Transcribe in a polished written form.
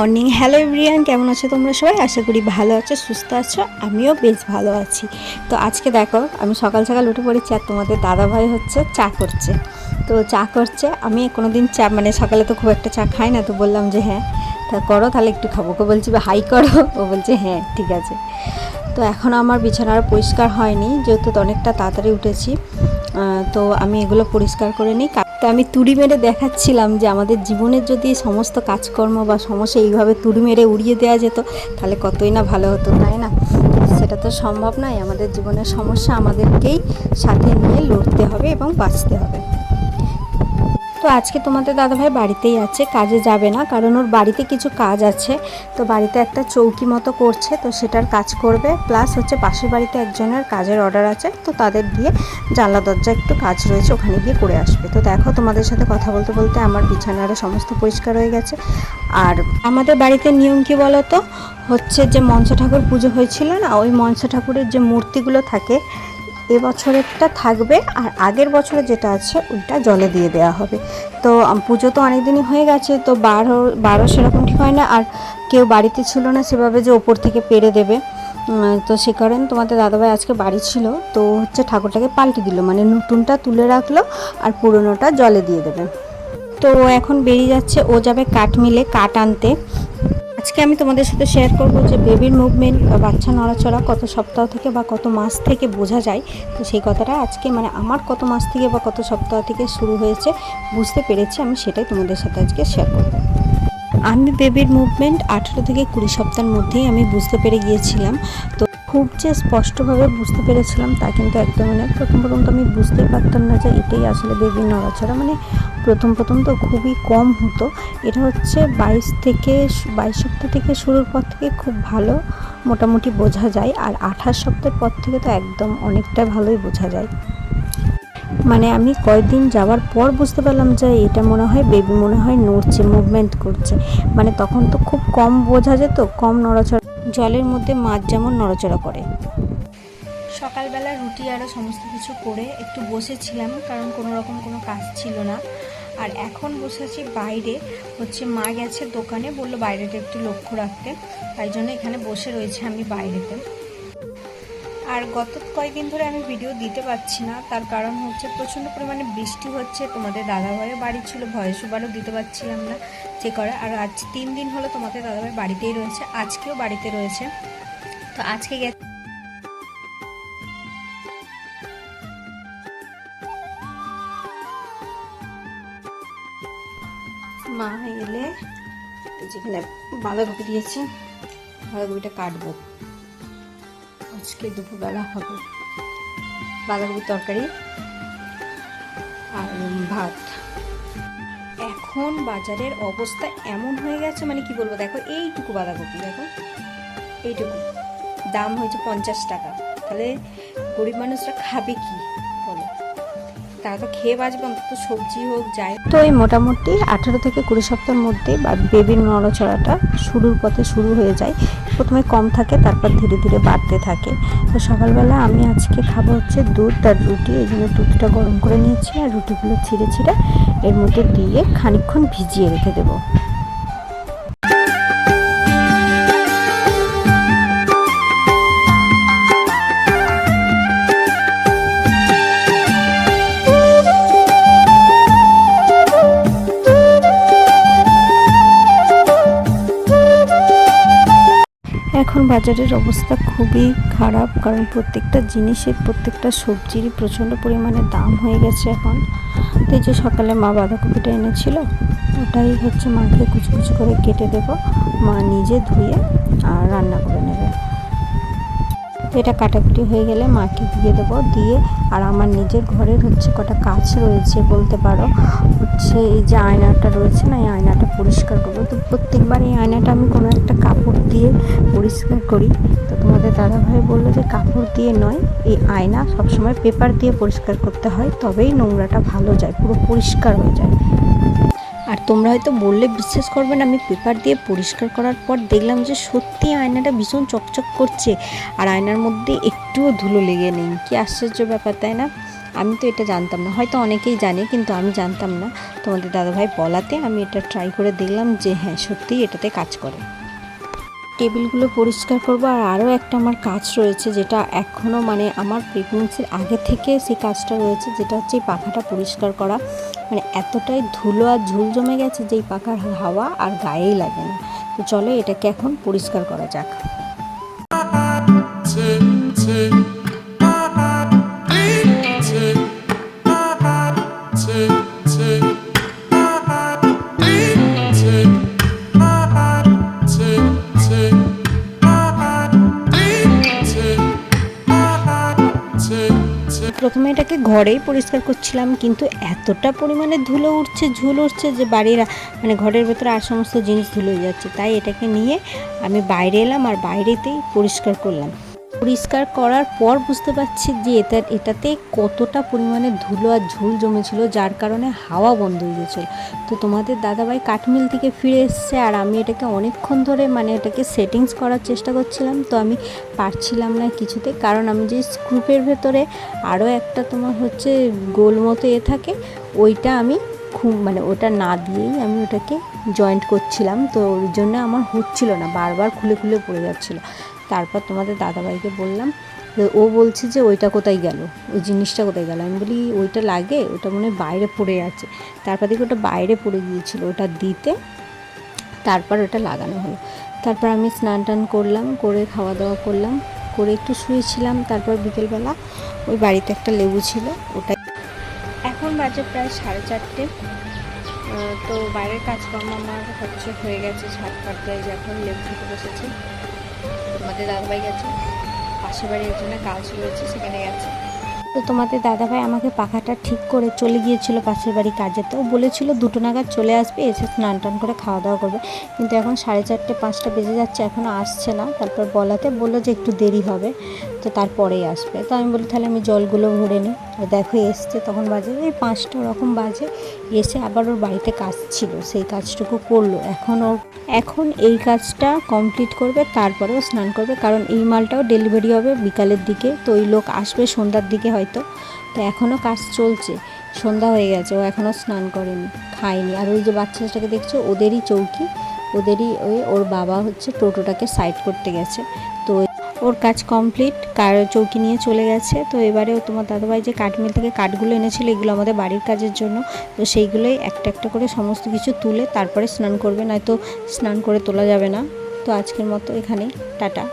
Morning. Hello everyone, কেমন আছো তোমরা সবাই? আশা করি ভালো আছো, সুস্থ আছো। আমিও বেশ ভালো আছি। তো আজকে দেখো আমি সকাল সকাল উঠে পড়েছি আর তোমাদের দাদাভাই হচ্ছে চা করছে। তো চা করছে, আমি কোনোদিন চা মানে সকালে তো খুব একটা চা খাই না, তো বললাম যে হ্যাঁ তা করো, তাহলে একটু খাবো। ওকে বলছি হাই করো, ও বলছে হ্যাঁ ঠিক আছে। তো এখন আমার বিছানা আর পরিষ্কার হয়নি, যেহেতু অনেকটা তাড়াতাড়ি উঠেছি। তো আমি এগুলো পরিষ্কার করে নিই। তো আমি তুড়ি মেরে দেখাচ্ছিলাম যে আমাদের জীবনের যদি সমস্ত কাজকর্ম বা সমস্যা এইভাবে তুড়ি মেরে উড়িয়ে দেওয়া যেত তাহলে কতই না ভালো হতো, তাই না? সেটা তো সম্ভব নয়। আমাদের জীবনের সমস্যা আমাদেরকেই সাথে নিয়ে লড়তে হবে এবং বাঁচতে হবে। তো আজকে তোমাদের দাদাভাই বাড়িতেই আছে, কাজে যাবে না, কারণ ওর বাড়িতে কিছু কাজ আছে। তো বাড়িতে একটা চৌকি মতো করছে, তো সেটার কাজ করবে। প্লাস হচ্ছে পাশের বাড়িতে একজনের কাজের অর্ডার আছে, তো তাদের দিয়ে জানলা দরজা একটু কাজ রয়েছে, ওখানে গিয়ে করে আসবে। তো দেখো তোমাদের সাথে কথা বলতে বলতে আমার বিছানারও সমস্ত পরিষ্কার হয়ে গেছে। আর আমাদের বাড়িতে নিয়ম কী বলো তো, হচ্ছে যে মনসা ঠাকুর পুজো হয়েছিল না, ওই মনসা ঠাকুরের যে মূর্তিগুলো থাকে এবছরেরটা থাকবে, আর আগের বছরে যেটা আছে ওইটা জলে দিয়ে দেওয়া হবে। তো পুজো তো অনেক দিনই হয়ে গেছে, তো বারো সেরকম ঠিক হয় না, আর কেউ বাড়িতে ছিল না সেভাবে যে ওপর থেকে পেরে দেবে। তো সে কারণে তোমাদের দাদাভাই আজকে বাড়ি ছিল, তো হচ্ছে ঠাকুরটাকে পাল্টে দিল, মানে নতুনটা তুলে রাখলো আর পুরনোটা জলে দিয়ে দেবে। তো এখন বেরিয়ে যাচ্ছে, ও যাবে কাঠ মিলে কাঠ আনতে। আজকে আমি তোমাদের সাথে শেয়ার করব যে বেবির মুভমেন্ট বা বাচ্চা নড়াচড়া কত সপ্তাহ থেকে বা কত মাস থেকে বোঝা যায়। তো সেই কথাটা আজকে মানে আমার কত মাস থেকে বা কত সপ্তাহ থেকে শুরু হয়েছে বুঝতে পেরেছি, আমি সেটাই তোমাদের সাথে আজকে শেয়ার করব। আমি বেবির মুভমেন্ট 18 থেকে 20 সপ্তাহের মধ্যেই আমি বুঝতে পেরে গিয়েছিলাম। তো খুব যে স্পষ্টভাবে বুঝতে পেরেছিলাম তা কিন্তু একদম না। প্রথম তো আমি বুঝতেই পারতাম না যে এটাই আসলে বেবির নড়াচড়া। মানে প্রথম তো খুবই কম হতো। এটা হচ্ছে 22 সপ্তাহ থেকে শুরুর পর থেকে খুব ভালো মোটামুটি বোঝা যায়, আর 28 সপ্তাহের পর থেকে তো একদম অনেকটা ভালোই বোঝা যায়। মানে আমি কয়েকদিন যাওয়ার পর বুঝতে পারলাম যে এটা মনে হয় বেবি মনে হয় নড়ছে, মুভমেন্ট করছে। মানে তখন তো খুব কম বোঝা যেত, কম নড়াচড়া, জলের মধ্যে মাছ যেমন নড়াচড়া করে। সকালবেলা রুটি আরও সমস্ত কিছু করে একটু বসেছিলাম, কারণ কোনো রকম কোনো কাজ ছিল না। আর এখন বসেছি বাইরে, হচ্ছে মা গেছে দোকানে, বললো বাইরেটা একটু লক্ষ্য রাখতে, তাই জন্য এখানে বসে রয়েছে আমি বাইরেতে। আর গত কয়েকদিন ধরে আমি ভিডিও দিতে পারছি না, তার কারণ হচ্ছে প্রচণ্ড পরিমাণে বৃষ্টি হচ্ছে। তোমাদের দাদাভাইও বাড়ি ছিল, ভয়েস ওভারও দিতে পারছিলাম না যে করে। আর আজ 3 দিন হলো তোমাদের দাদাভাই বাড়িতেই রয়েছে, আজকেও বাড়িতে রয়েছে। তো আজকে গেছে মা এলে, যেখানে বাঁধাকপি দিয়েছে বাঁধাকপিটা কাটবো, আজকে দুপুরবেলা হবে বাঁধাকপির তরকারি আর ভাত। এখন বাজারের অবস্থা এমন হয়ে গেছে, মানে কি বলবো, দেখো এইটুকু বাঁধাকপি, দেখো এইটুকু দাম হয়েছে 50 টাকা। তাহলে গরিব মানুষরা খাবে কি বলো? তারা তো খেয়ে বাঁচবে, অন্তত সবজি হোক যাই। তো এই মোটামুটি 18 থেকে 20 সপ্তাহের মধ্যে বা বেবির নড়াচড়াটা শুরুর পথে শুরু হয়ে যায়। প্রথমে কম থাকে, তারপর ধীরে ধীরে বাড়তে থাকে। তো সকালবেলা আমি আজকে খাবো হচ্ছে দুধ আর রুটি, এই জন্য দুধটা গরম করে নিয়েছি আর রুটিগুলো ছিঁড়ে এর মধ্যে দিয়ে খানিকক্ষণ ভিজিয়ে রেখে দেবো। এখন বাজারের অবস্থা খুবই খারাপ, কারণ প্রত্যেকটা জিনিসের, প্রত্যেকটা সবজিরই প্রচণ্ড পরিমাণে দাম হয়ে গেছে এখন। তো এই যে সকালে মা বাঁধাকপিটা এনেছিল, ওটাই হচ্ছে মাকে কুচি কুচি করে কেটে দেবো, মা নিজে ধুয়ে আর রান্না করে নেবে। এটা কাটাকুটি হয়ে গেলে মাকে দিয়ে দেবো, দিয়ে আর আমার নিজের ঘরের হচ্ছে কটা কাজ রয়েছে বলতে পারো। হচ্ছে এই যে আয়নাটা রয়েছে না, এই আয়নাটা পরিষ্কার করবো। তো প্রত্যেকবার এই আয়নাটা আমি কোনো একটা কাপড় দিয়ে পরিষ্কার করি। তো তোমাদের দাদাভাই বললো যে কাপড় দিয়ে নয়, এই আয়না সবসময় পেপার দিয়ে পরিষ্কার করতে হয়, তবেই নোংরাটা ভালো যায়, পুরো পরিষ্কার হয়ে যায়। আর তোমরা হয়তো বললে বিশ্বাস করবে না, আমি পেপার দিয়ে পরিষ্কার করার পর দেখলাম যে সত্যি আয়নাটা ভীষণ চকচক করছে, আর আয়নার মধ্যে একটুও ধুলো লেগে নেই। কি আশ্চর্য ব্যাপার, তাই না? আমি তো এটা জানতাম না, হয়তো অনেকেই জানে কিন্তু আমি জানতাম না। তোমাদের দাদাভাই বলাতে আমি এটা ট্রাই করে দেখলাম যে হ্যাঁ সত্যিই এটাতে কাজ করে। টেবিলগুলো পরিষ্কার করবো। আর আরও একটা আমার কাজ রয়েছে, যেটা এখনও মানে আমার প্রেগনেন্সির আগে থেকে সেই কাজটা রয়েছে, যেটা হচ্ছে এই পাখাটা পরিষ্কার করা। মানে এতটাই ধুলো আর ঝুল জমে গেছে যে এই পাখার হাওয়া আর গায়েই লাগে না। তো চলো এটাকে এখন পরিষ্কার করা যাক। প্রথমে এটাকে ঘরেই পরিষ্কার করছিলাম, কিন্তু এতটা পরিমাণে ধুলো উঠছে, ঝুল উঠছে যে বাড়ির মানে ঘরের ভেতরে আর সমস্ত জিনিস ধুলো হয়ে যাচ্ছে। তাই এটাকে নিয়ে আমি বাইরে এলাম আর বাইরেতেই পরিষ্কার করলাম। পরিষ্কার করার পর বুঝতে পারছি যে এটাতে কতটা পরিমাণে ধুলো আর ঝুল জমেছিল, যার কারণে হাওয়া বন্ধ হয়ে গেছিলো। তো তোমাদের দাদাভাই কাঠমিল থেকে ফিরে এসছে আর আমি এটাকে অনেকক্ষণ ধরে মানে এটাকে সেটিংস করার চেষ্টা করছিলাম। তো আমি পারছিলাম না কিছুতে, কারণ আমি যে স্ক্রুপের ভেতরে আরও একটা তোমার হচ্ছে গোল মতো থাকে, ওইটা আমি খুব মানে ওটা না দিয়েই আমি ওটাকে জয়েন্ট করছিলাম। তো ওই জন্য আমার হচ্ছিল না, বারবার খুলে খুলে পড়ে যাচ্ছিলো। তারপর তোমাদের দাদাভাইকে বললাম, ও বলছে যে ওইটা কোথায় গেল, ওই জিনিসটা কোথায় গেল। আমি বলি ওইটা লাগে, ওটা মনে হয় বাইরে পড়ে আছে। তারপর দেখি ওটা বাইরে পড়ে গিয়েছিলো, ওটা দিতে তারপর ওটা লাগানো হলো। তারপর আমি স্নান টান করলাম, করে খাওয়া দাওয়া করলাম, করে একটু শুয়েছিলাম। তারপর বিকেলবেলা ওই বাড়িতে একটা লেবু ছিল, ওটাই। এখন বাজে প্রায় 4:30। তো বাইরের কাজকর্ম আমার হচ্ছে হয়ে গেছে, ছাদ পাতায় যখন লেবু খেতে বসেছে। তোমাদের দাদাভাই গেছে পাশের বাড়ি, একজনের কাজ রয়েছে সেখানে গেছে। তো তোমাদের দাদাভাই আমাকে পাখাটা ঠিক করে চলে গিয়েছিল পাশের বাড়ি কাজে। তো বলেছিল 2টো নাগাদ চলে আসবে, এসে স্নান টান করে খাওয়া দাওয়া করবে। কিন্তু এখন 4:30 5টা বেজে যাচ্ছে, এখনও আসছে না। তারপর বললো যে একটু দেরি হবে, তো তারপরেই আসবে। তো আমি বলি তাহলে আমি জলগুলো ভরে নিই। আর দেখো এসছে, তখন বাজে এই 5টা ওরকম বাজে। এসে আবার ওর বাড়িতে কাজ ছিল, সেই কাজটুকু করলো। এখন এই কাজটা কমপ্লিট করবে, তারপরেও স্নান করবে, কারণ এই মালটাও ডেলিভারি হবে বিকালের দিকে। তো ওই লোক আসবে সন্ধ্যার দিকে হয়তো। তো এখনও কাজ চলছে, সন্ধ্যা হয়ে গেছে, ও এখনও স্নান করেনি, খায়নি। আর ওই যে বাচ্চাটাকে দেখছো, ওদেরই চৌকি, ওদেরই ওর বাবা হচ্ছে টোটোটাকে সাইড করতে গেছে। তো ওর কাজ কমপ্লিট, চৌকি নিয়ে চলে গেছে। তো এবারেও তোমার দাদাভাই যে কাঠমিল থেকে কাঠগুলো এনেছিল, এগুলো আমাদের বাড়ির কাজের জন্য। তো সেইগুলোই একটা একটা করে সমস্ত কিছু তুলে তারপরে স্নান করবে, নয়তো স্নান করে তোলা যাবে না। তো আজকের মতো এখানেই, টাটা।